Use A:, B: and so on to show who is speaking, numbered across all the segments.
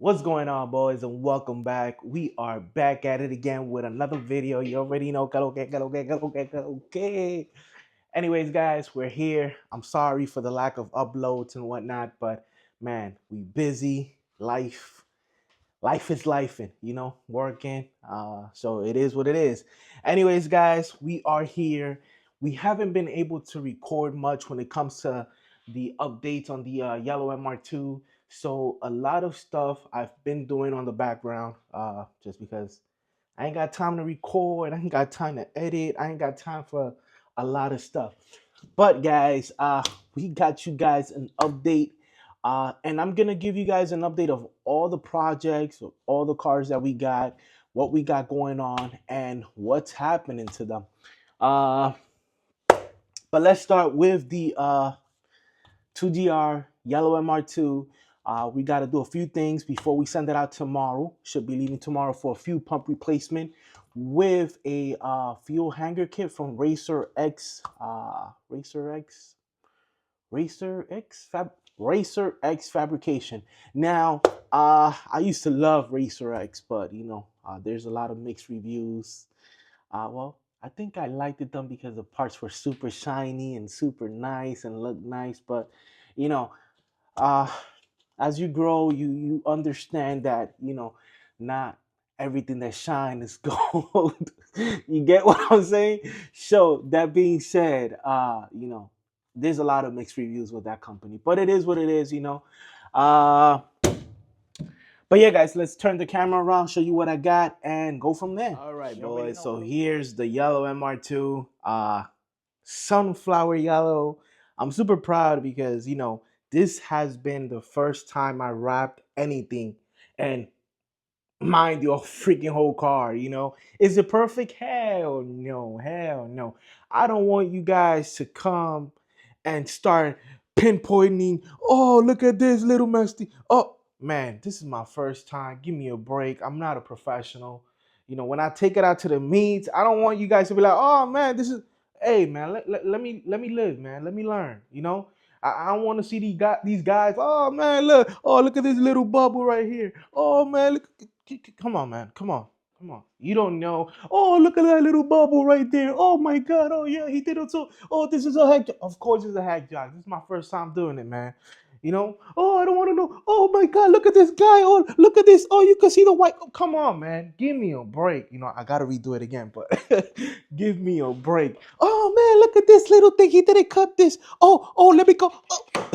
A: What's going on, boys, and welcome back. We are back at it again with another video. You already know. Okay. Anyways, guys, we're here. I'm sorry for the lack of uploads and whatnot, but man, we busy. Life is life, and working. So it is what it is. Anyways, guys, we are here. We haven't been able to record much when it comes to the updates on the yellow MR2. So a lot of stuff I've been doing on the background, just because I ain't got time to record, I ain't got time to edit, I ain't got time for a lot of stuff. But guys, we got you guys an update, and I'm gonna give you guys an update of all the projects, of all the cars that we got, what we got going on, and what's happening to them. Uh, but let's start with the 2GR yellow MR2. We got to do a few things before we send it out tomorrow. Should be leaving tomorrow for a fuel pump replacement with a fuel hanger kit from Racer X Fabrication. Now, I used to love Racer X, but there's a lot of mixed reviews. Well, I think I liked it done because the parts were super shiny and super nice and looked nice. But you know, uh, as you grow, you understand that not everything that shine is gold. You get what I'm saying? So that being said, there's a lot of mixed reviews with that company, but it is what it is. Uh, but yeah, guys, let's turn the camera around, show you what I got, and go from there. All right, boys. So here's the yellow MR2, sunflower yellow. I'm super proud because this has been the first time I wrapped anything, and mind your freaking whole car. Is it perfect? Hell no, hell no. I don't want you guys to come and start pinpointing, oh, look at this little musty. Oh man, this is my first time. Give me a break. I'm not a professional. When I take it out to the meets, I don't want you guys to be like, oh man, this is, hey man, let me live, man. Let me learn. I don't want to see these guys. Oh man, look at this little bubble right here. Oh man, look, come on, man. Come on. Come on. You don't know. Oh, look at that little bubble right there. Oh my God. Oh yeah, he did it too. Oh, this is a hack job. Of course it's a hack job. This is my first time doing it, man. Oh, I don't want to know. Oh my God, look at this guy. Oh, look at this. Oh, you can see the white. Oh, come on, man. Give me a break. I gotta redo it again, but give me a break. Oh man, look at this little thing. He didn't cut this. Oh, let me go. Oh.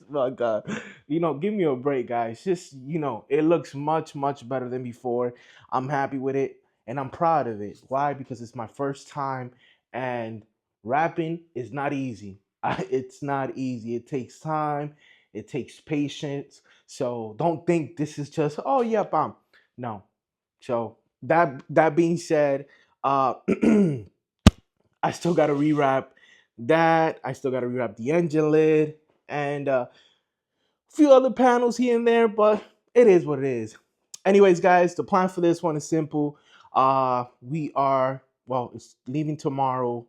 A: My God, give me a break, guys. Just it looks much, much better than before. I'm happy with it, and I'm proud of it. Why? Because it's my first time, and rapping is not easy. It's not easy. It takes time. It takes patience. So don't think this is just, oh yep, no. So that being said, uh, I still got to rewrap that. I still got to rewrap the engine lid and a few other panels here and there, but it is what it is. Anyways, guys, the plan for this one is simple. It's leaving tomorrow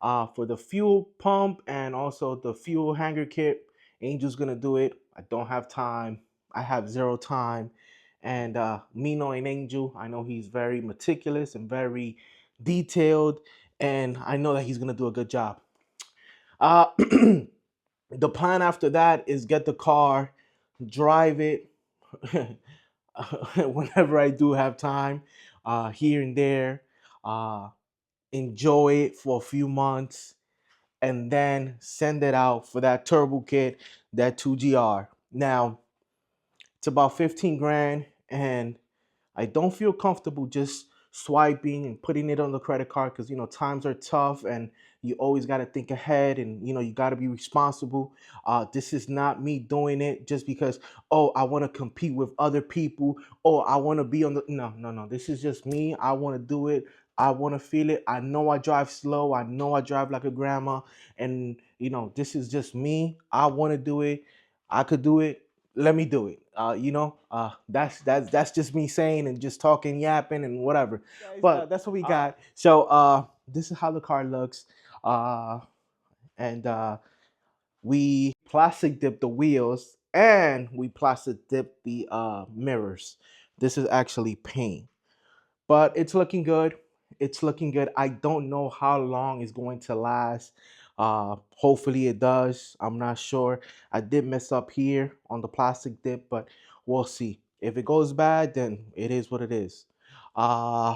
A: for the fuel pump and also the fuel hanger kit. Angel's gonna do it. I don't have time. I have zero time. And me knowing Angel, I know he's very meticulous and very detailed, and I know that he's gonna do a good job. Uh, the plan after that is get the car, drive it whenever I do have time, here and there, uh, enjoy it for a few months, and then send it out for that turbo kit, that 2GR. Now, it's about 15 grand, and I don't feel comfortable just swiping and putting it on the credit card because times are tough and you always got to think ahead, and you got to be responsible. This is not me doing it just because, oh, I want to compete with other people, or I want to be on the, no. This is just me. I want to do it. I want to feel it. I know I drive slow. I know I drive like a grandma, and this is just me. I want to do it. I could do it. Let me do it. That's just me saying and just talking, yapping, and whatever. Guys, but that's what we got. So this is how the car looks. And we plastic dip the wheels, and we plastic dip the mirrors. This is actually paint, but it's looking good. It's looking good. I don't know how long it's going to last. Hopefully it does. I'm not sure. I did mess up here on the plastic dip, but we'll see. If it goes bad, then it is what it is. Uh,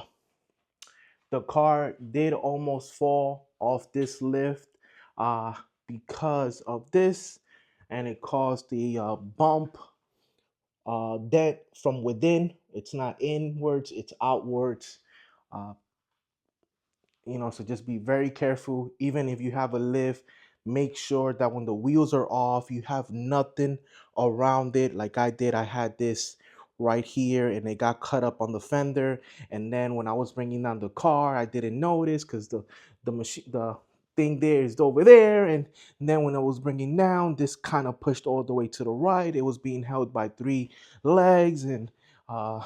A: the car did almost fall off this lift uh, because of this, and it caused the bump dent from within. It's not inwards, it's outwards. Uh, so just be very careful. Even if you have a lift, make sure that when the wheels are off, you have nothing around it. Like I did, I had this right here and it got cut up on the fender. And then when I was bringing down the car, I didn't notice because the thing there is over there. And then when I was bringing down, this kind of pushed all the way to the right. It was being held by three legs, and uh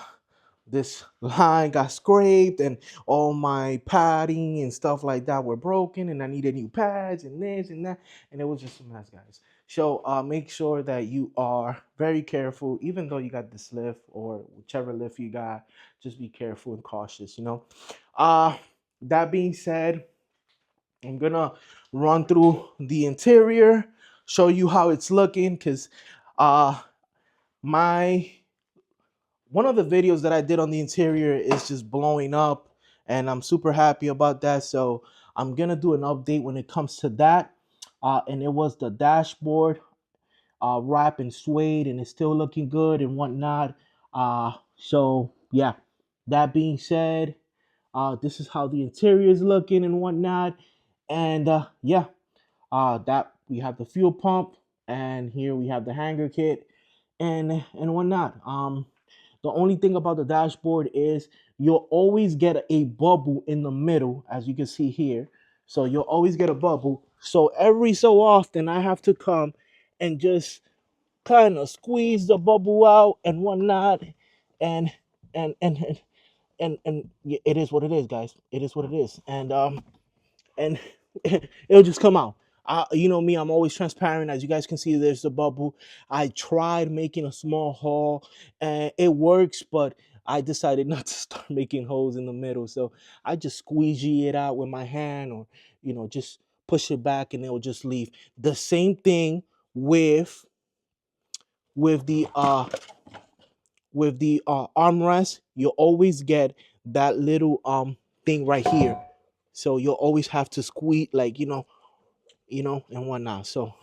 A: this line got scraped, and all my padding and stuff like that were broken, and I needed new pads and this and that, and it was just a mess, guys. So make sure that you are very careful. Even though you got this lift or whichever lift you got, just be careful and cautious, uh that being said, I'm gonna run through the interior, show you how it's looking, because uh my one of the videos that I did on the interior is just blowing up, and I'm super happy about that. So I'm gonna do an update when it comes to that. And it was the dashboard wrap and suede, and it's still looking good and whatnot. So yeah, that being said, this is how the interior is looking and whatnot. And yeah, that we have the fuel pump, and here we have the hanger kit and whatnot. The only thing about the dashboard is you'll always get a bubble in the middle, as you can see here. So you'll always get a bubble. So every so often, I have to come and just kind of squeeze the bubble out and whatnot, and and and and it is what it is, guys. It is what it is, and it'll just come out. You know me, I'm always transparent. As you guys can see, there's the bubble. I tried making a small hole and it works, but I decided not to start making holes in the middle. So I just squeegee it out with my hand, or just push it back and it'll just leave. The same thing with with the uh armrest. You'll always get that little thing right here. So you'll always have to squeeze, like, and whatnot. So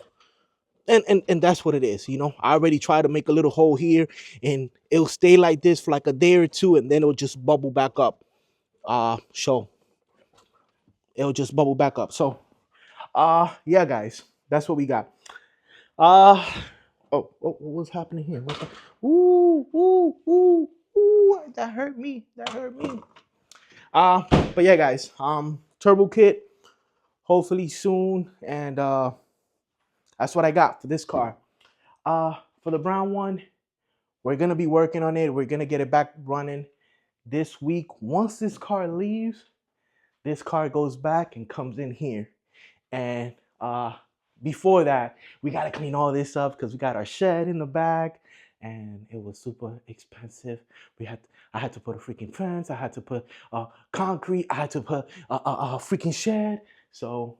A: and that's what it is. I already tried to make a little hole here, and it'll stay like this for like a day or two, and then it'll just bubble back up. So it'll just bubble back up. So yeah, guys, that's what we got. Uh what was happening here? Ooh, ooh, ooh, ooh, that hurt me. That hurt me. Uh but yeah, guys, turbo kit hopefully soon, and that's what I got for this car. For the brown one, we're gonna be working on it. We're gonna get it back running this week. Once this car leaves, this car goes back and comes in here. And before that, we gotta clean all this up because we got our shed in the back, and it was super expensive. I had to put a freaking fence. I had to put concrete. I had to put a freaking shed. So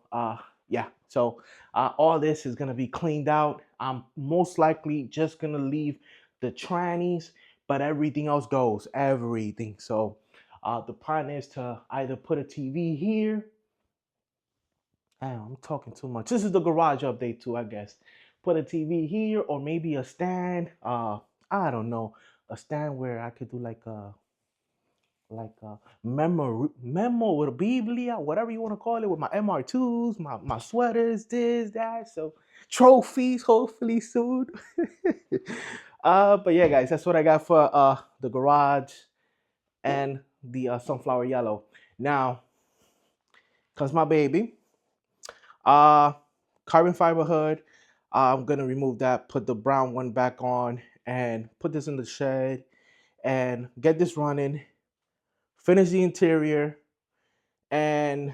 A: yeah, so all this is gonna be cleaned out. I'm most likely just gonna leave the trannies, but everything else goes. Everything. So the plan is to either put a TV here. Damn, I'm talking too much. This is the garage update too, I guess. Put a TV here, or maybe a stand. I don't know, a stand where I could do like a memo with a Biblia, whatever you want to call it, with my MR2s, my sweaters, this, that. So trophies, hopefully soon. But yeah, guys, that's what I got for the garage and the sunflower yellow. Now comes my baby. Uh, Carbon fiber hood. I'm gonna remove that, put the brown one back on, and put this in the shed and get this running. Finish the interior, and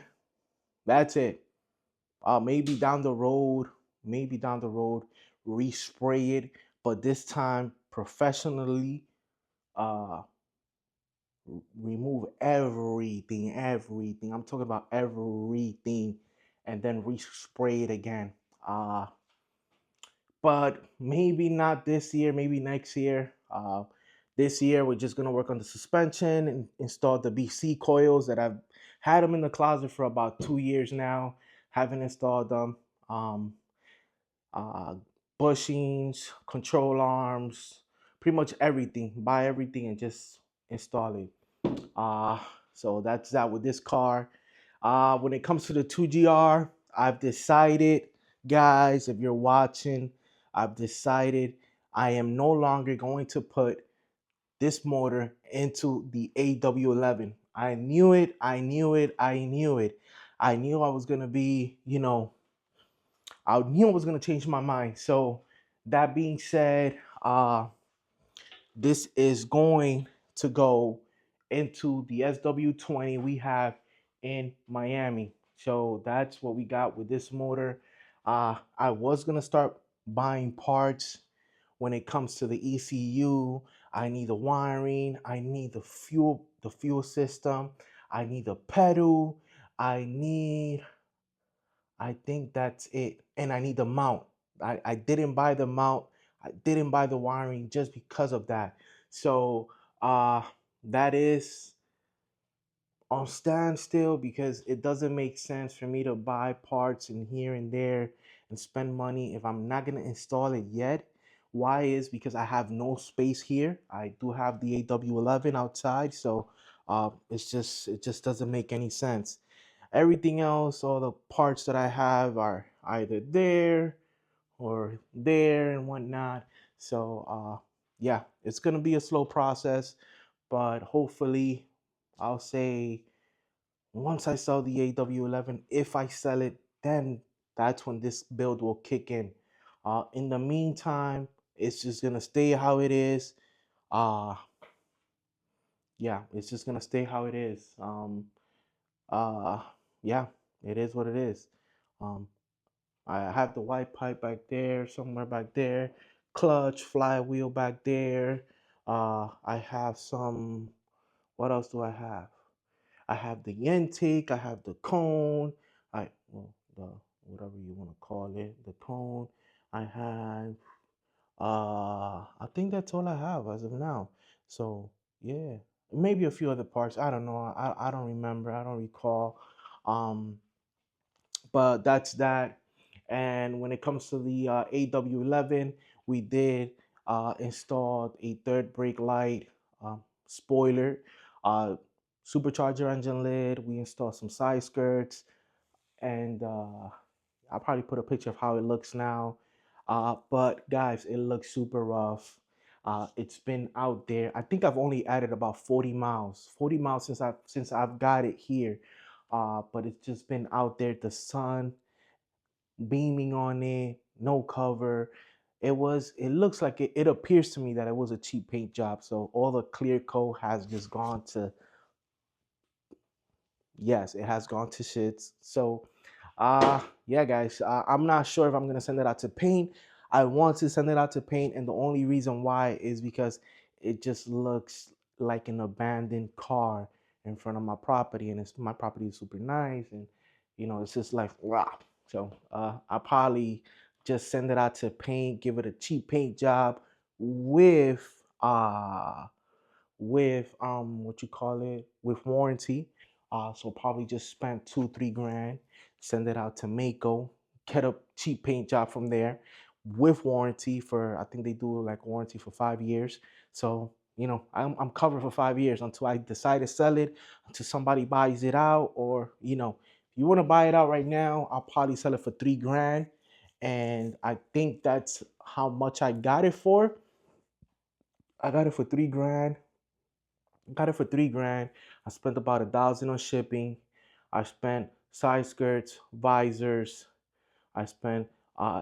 A: that's it. Maybe down the road, respray it, but this time professionally. Uh, Remove everything. I'm talking about everything, and then respray it again. Uh, but maybe not this year, maybe next year. This year we're just gonna work on the suspension and install the BC coils that I've had them in the closet for about 2 years now. Haven't installed them. Um, uh, Bushings, control arms, pretty much everything. Buy everything and just install it. Uh, so that's that with this car. When it comes to the 2GR, I've decided, guys, if you're watching, I've decided I am no longer going to put this motor into the AW11. I knew it, I knew it, I knew it. I knew I was going to be, I knew I was going to change my mind. So that being said, this is going to go into the SW20 we have in Miami. So that's what we got with this motor. I was gonna start buying parts when it comes to the ECU. I need the wiring, I need the fuel system, I need the pedal, I need, I think that's it. And I need the mount. I didn't buy the mount. I didn't buy the wiring just because of that. So uh that is on standstill because it doesn't make sense for me to buy parts and here and there and spend money if I'm not gonna install it yet. Why is because I have no space here. I do have the AW11 outside, so it just doesn't make any sense. Everything else, all the parts that I have are either there or there and whatnot. So yeah, it's gonna be a slow process, but hopefully, I'll say once I sell the AW11, if I sell it, then that's when this build will kick in. In the meantime, it's just gonna stay how it is. Uh, yeah, it's just gonna stay how it is. Uh, yeah, it is what it is. Um, I have the white pipe back there, somewhere back there, clutch, flywheel back there. I have some, what else do I have? I have the intake, I have the cone, well, the, whatever you want to call it, the cone. I have, I think that's all I have as of now. So, yeah, maybe a few other parts. I don't know. I don't remember. I don't recall. Um, but that's that. And when it comes to the AW11, we did install a third brake light, spoiler, uh, supercharger engine lid. We installed some side skirts, and I'll probably put a picture of how it looks now. But guys, it looks super rough. It's been out there. I think I've only added about 40 miles since I've got it here. But it's just been out there. The sun beaming on it, no cover. It looks like it appears to me that it was a cheap paint job. So all the clear coat has just gone to, yes, it has gone to shits. So yeah, guys, I'm not sure if I'm gonna send it out to paint. I want to send it out to paint, and the only reason why is because it just looks like an abandoned car in front of my property, and it's my property is super nice, and it's just like wow. So I'll probably just send it out to paint, give it a cheap paint job with what you call it, with warranty. So probably just spend 2-3 grand, send it out to Mako, get a cheap paint job from there with warranty for, I think they do like warranty for 5 years. So I'm covered for 5 years until I decide to sell it, until somebody buys it out, or if you want to buy it out right now, I'll probably sell it for 3 grand. And I think that's how much I got it for. I got it for 3 grand. Got it for 3 grand. I spent about 1,000 on shipping. I spent side skirts, visors. I spent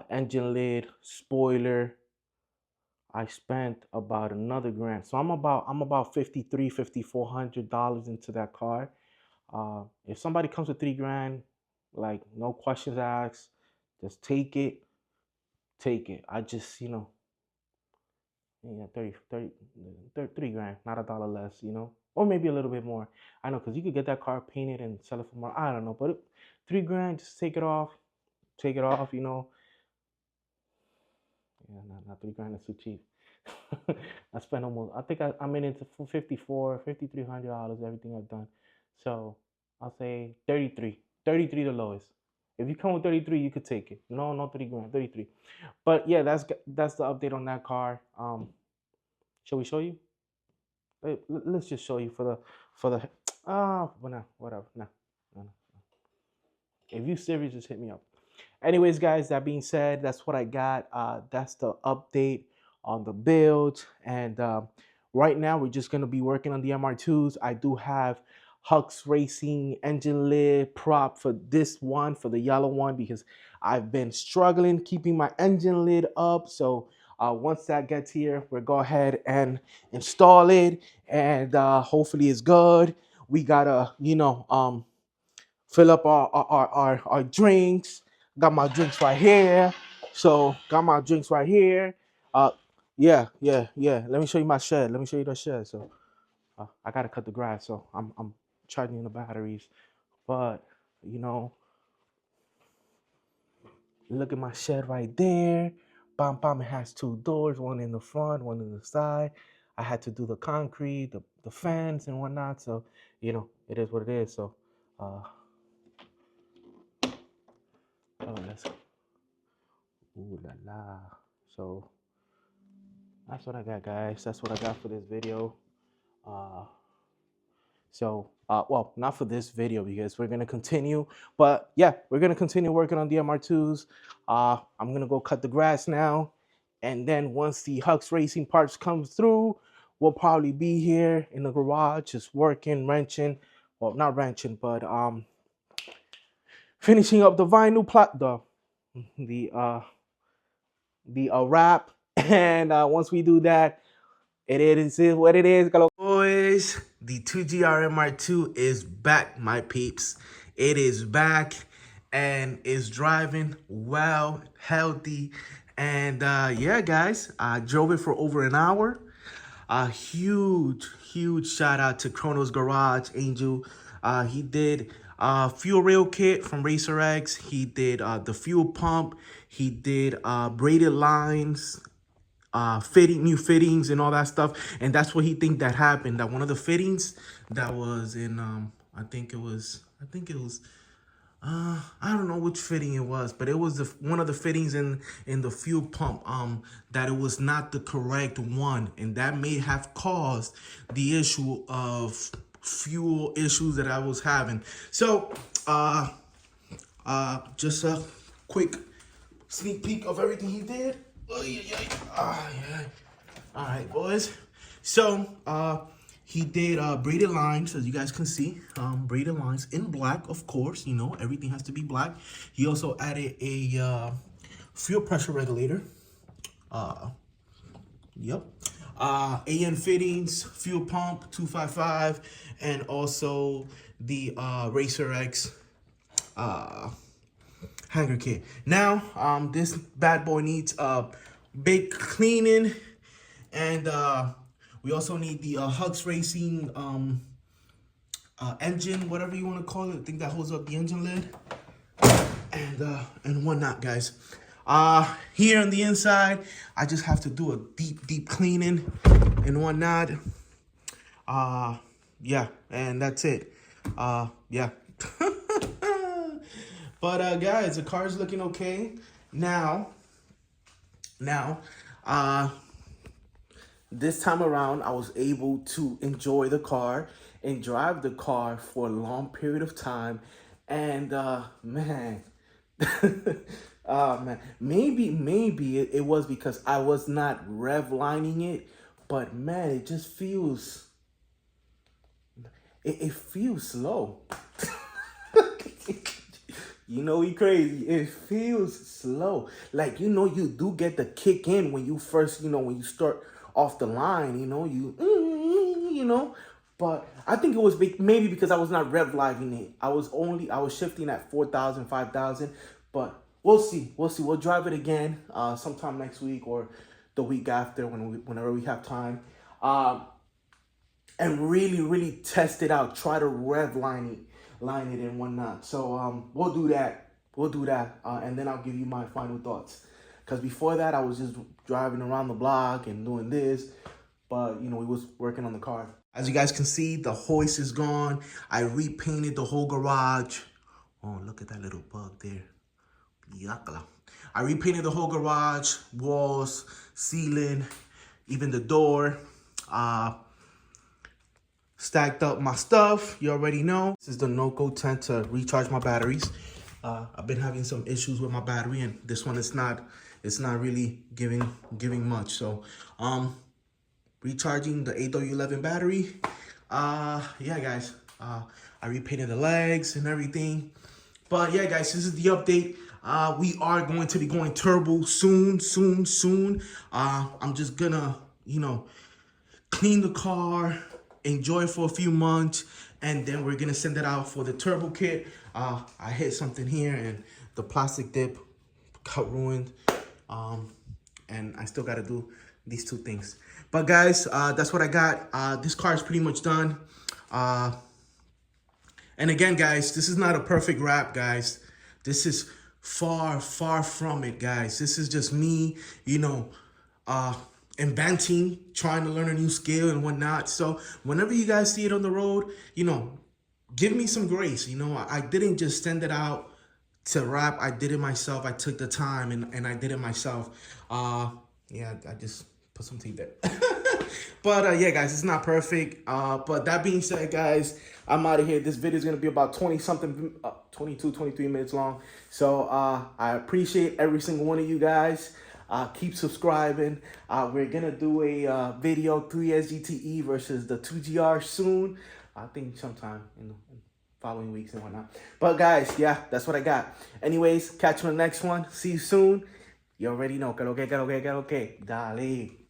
A: engine lid, spoiler. I spent about another grand. So I'm about 53, $5,400 into that car. If somebody comes with 3 grand, like no questions asked, just take it, take it. I just Yeah, 3 grand, not a dollar less, or maybe a little bit more. I know, because you could get that car painted and sell it for more. I don't know, but 3 grand, just take it off. Yeah, not 3 grand is too cheap. I spent almost, I think I'm in it for $5,300, everything I've done. So I'll say 33, 33 the lowest. If you come with 33, you could take it. No, no 3 grand, 33. But yeah, that's the update on that car. Shall we show you? Let's just show you for the well, no, whatever. No, no, no. If you serious, just hit me up. Anyways, guys, that being said, that's what I got. That's the update on the build. And right now, we're just gonna be working on the MR2s. I do have Hux Racing engine lid prop for this one, for the yellow one, because I've been struggling keeping my engine lid up. So once that gets here, we'll go ahead and install it, and hopefully it's good. We gotta, fill up our drinks. Got my drinks right here. So got my drinks right here. Uh, yeah. Let me show you my shed. Let me show you the shed. So I gotta cut the grass. So I'm charging the batteries. But you know, look at my shed right there. Bam bam. It has two doors, one in the front, one in the side. I had to do the concrete, the fence and whatnot. So it is what it is. So let's ooh la la. So that's what I got, guys. That's what I got for this video. Uh, well, not for this video because we're gonna continue, but yeah, we're gonna continue working on the MR2s. I'm gonna go cut the grass now, and then once the Hux Racing parts comes through, we'll probably be here in the garage just working, wrenching. Well, not wrenching, but finishing up the vinyl plot, the wrap, and once we do that, it is what it is. Boys, the 2GR-MR2 is back, my peeps. It is back and is driving well, healthy. And yeah, guys, I drove it for over an hour. A huge shout out to Chrono's Garage, Angel. He did fuel rail kit from Racer X. He did the fuel pump. He did braided lines, new fittings and all that stuff. And that's what he think that happened, that one of the fittings that was in I don't know which fitting it was, but it was one of the fittings in the fuel pump, that it was not the correct one, and that may have caused the issue of fuel issues that I was having. So just a quick sneak peek of everything he did. All right, boys. So he did braided lines, as you guys can see. Braided lines in black, of course. Everything has to be black. He also added a fuel pressure regulator. Yep. AN fittings, fuel pump 255, and also the Racer X hanger kit. Now, this bad boy needs a big cleaning, and we also need the Hux Racing engine, whatever you want to call it. I think that holds up the engine lid, and whatnot, guys. Here on the inside, I just have to do a deep cleaning and whatnot. Yeah, and that's it. Yeah. But guys, the car's looking okay. Now, this time around, I was able to enjoy the car and drive the car for a long period of time. And man, man, maybe it was because I was not rev lining it, but man, it just feels, it feels slow. We crazy. It feels slow. Like, you do get the kick in when you first, when you start off the line, but I think it was maybe because I was not rev living it. I was shifting at 4,000, 5,000, but we'll see. We'll drive it again sometime next week or the week after whenever we have time. And really test it out. Try to rev line it and whatnot. So we'll do that. And then I'll give you my final thoughts. Because before that, I was just driving around the block and doing this. But, we was working on the car. As you guys can see, the hoist is gone. I repainted the whole garage. Oh, look at that little bug there. Yakala. I repainted the whole garage, walls, ceiling, even the door. Stacked up my stuff. You already know. This is the Noco 10 to recharge my batteries. I've been having some issues with my battery, and this one it's not really giving much. So recharging the AW11 battery. Yeah, guys. I repainted the legs and everything. But yeah, guys, this is the update. We are going to be going turbo soon. I'm just gonna, clean the car, enjoy it for a few months, and then we're gonna send it out for the turbo kit. I hit something here and the plastic dip got ruined. And I still gotta do these two things. But guys, that's what I got. This car is pretty much done. And again, guys, this is not a perfect wrap, guys. This is far from it, guys. This is just me, inventing, trying to learn a new skill and whatnot. So whenever you guys see it on the road, give me some grace. I didn't just send it out to wrap. I did it myself. I took the time and I did it myself. Yeah, I just put some tape there. But yeah, guys, it's not perfect. But that being said, guys, I'm out of here. This video is going to be about 23 minutes long. So I appreciate every single one of you guys. Keep subscribing. We're going to do a video 3S GTE versus the 2GR soon. I think sometime in the following weeks and whatnot. But guys, yeah, that's what I got. Anyways, catch you on the next one. See you soon. You already know. Que lo que. Dale.